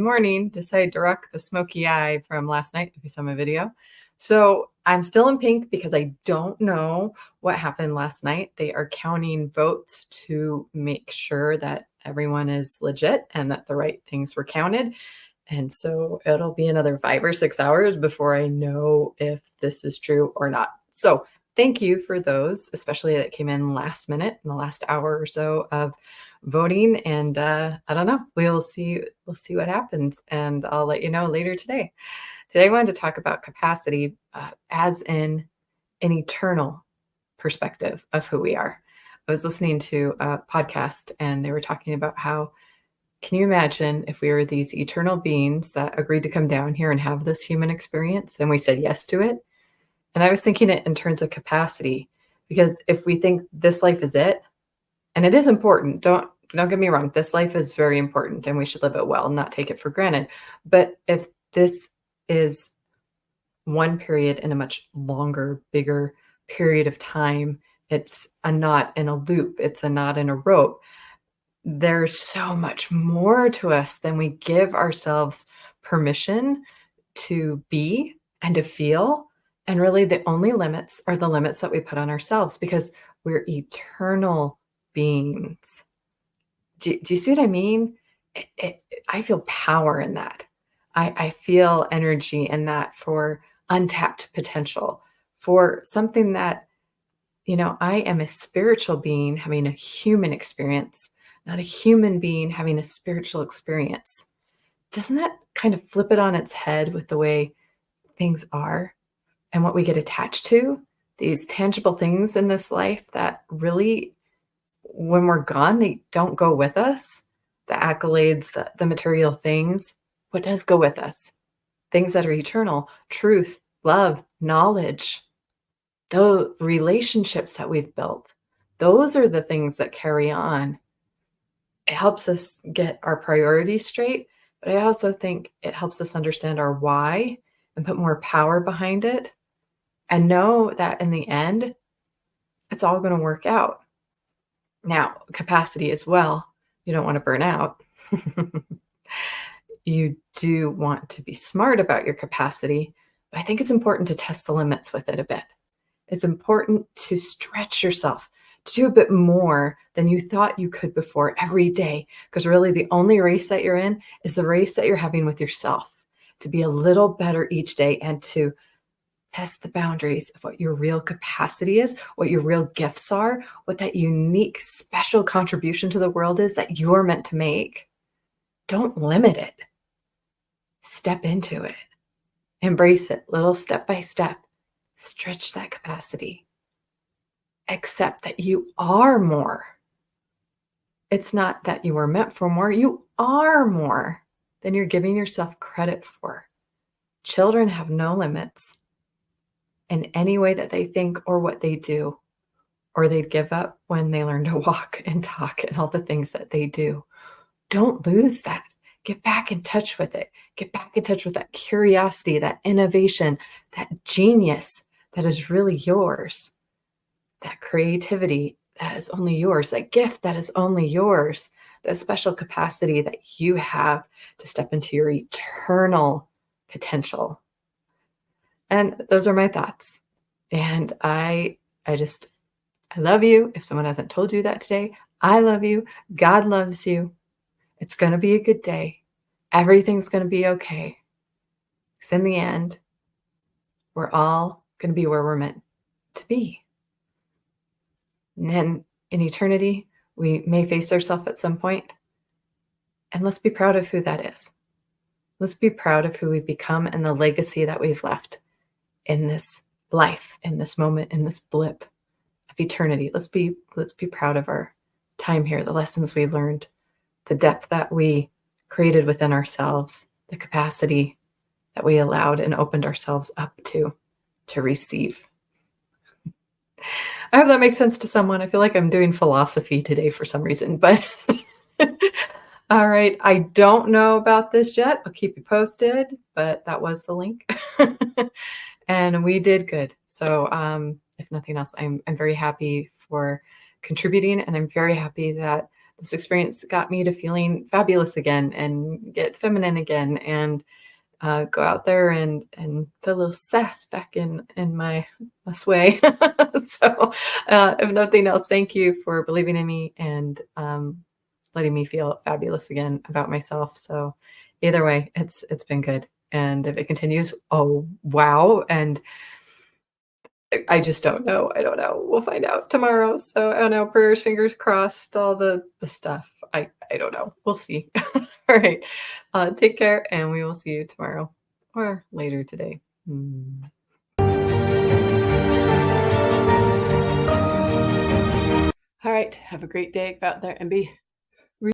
morning, decided to rock the smoky eye from last night, if you saw my video. So I'm still in pink because I don't know what happened last night. They are counting votes to make sure that everyone is legit and that the right things were counted. And so it'll be another 5 or 6 hours before I know if this is true or not. So thank you for those, especially that came in last minute in the last hour or so of voting. And I don't know, we'll see what happens. And I'll let you know later today. Today I wanted to talk about capacity as in an eternal perspective of who we are. I was listening to a podcast and they were talking about how, can you imagine if we were these eternal beings that agreed to come down here and have this human experience and we said yes to it? And I was thinking it in terms of capacity, because if we think this life is it, and it is important, don't get me wrong, this life is very important and we should live it well and not take it for granted. But if this is one period in a much longer, bigger period of time, it's a knot in a loop, it's a knot in a rope. There's so much more to us than we give ourselves permission to be and to feel. And really, the only limits are the limits that we put on ourselves, because we're eternal beings. Do you see what I mean? I feel power in that. I feel energy in that for untapped potential, for something that, I am a spiritual being having a human experience, not a human being having a spiritual experience. Doesn't that kind of flip it on its head with the way things are and what we get attached to? These tangible things in this life that really, when we're gone, they don't go with us. The accolades, the material things. What does go with us? Things that are eternal: truth, love, knowledge, the relationships that we've built. Those are the things that carry on. It helps us get our priorities straight, but I also think it helps us understand our why and put more power behind it and know that in the end, it's all going to work out. Now, capacity as well. You don't want to burn out. You do want to be smart about your capacity, but I think it's important to test the limits with it a bit. It's important to stretch yourself, to do a bit more than you thought you could before every day, because really the only race that you're in is the race that you're having with yourself, to be a little better each day and to test the boundaries of what your real capacity is, what your real gifts are, what that unique, special contribution to the world is that you're meant to make. Don't limit it. Step into it. Embrace it, little step by step. Stretch that capacity. Accept that you are more. It's not that you were meant for more. You are more than you're giving yourself credit for. Children have no limits in any way that they think or what they do, or they'd give up when they learn to walk and talk and all the things that they do. Don't lose that. Get back in touch with it. Get back in touch with that curiosity, that innovation, that genius that is really yours, that creativity that is only yours, that gift that is only yours, that special capacity that you have to step into your eternal potential. And those are my thoughts. And I love you. If someone hasn't told you that today, I love you. God loves you. It's going to be a good day. Everything's going to be okay. Because in the end, we're all going to be where we're meant to be. And then in eternity, we may face ourselves at some point. And let's be proud of who that is. Let's be proud of who we've become and the legacy that we've left in this life, in this moment, in this blip of eternity. Let's be proud of our time here, the lessons we learned, the depth that we created within ourselves, the capacity that we allowed and opened ourselves up to receive. I hope that makes sense to someone. I feel like I'm doing philosophy today for some reason, but all right. I don't know about this yet. I'll keep you posted, but that was the link. And we did good. So if nothing else, I'm very happy for contributing, and I'm very happy that this experience got me to feeling fabulous again and get feminine again and go out there and put a little sass back in my sway. So, if nothing else, thank you for believing in me and letting me feel fabulous again about myself. So, either way, it's been good. And if it continues, oh wow! And I just don't know. I don't know. We'll find out tomorrow. So I don't know. Prayers, fingers crossed, all the stuff. I don't know. We'll see. All right. Take care, and we will see you tomorrow or later today. All right. Have a great day. Go out there and be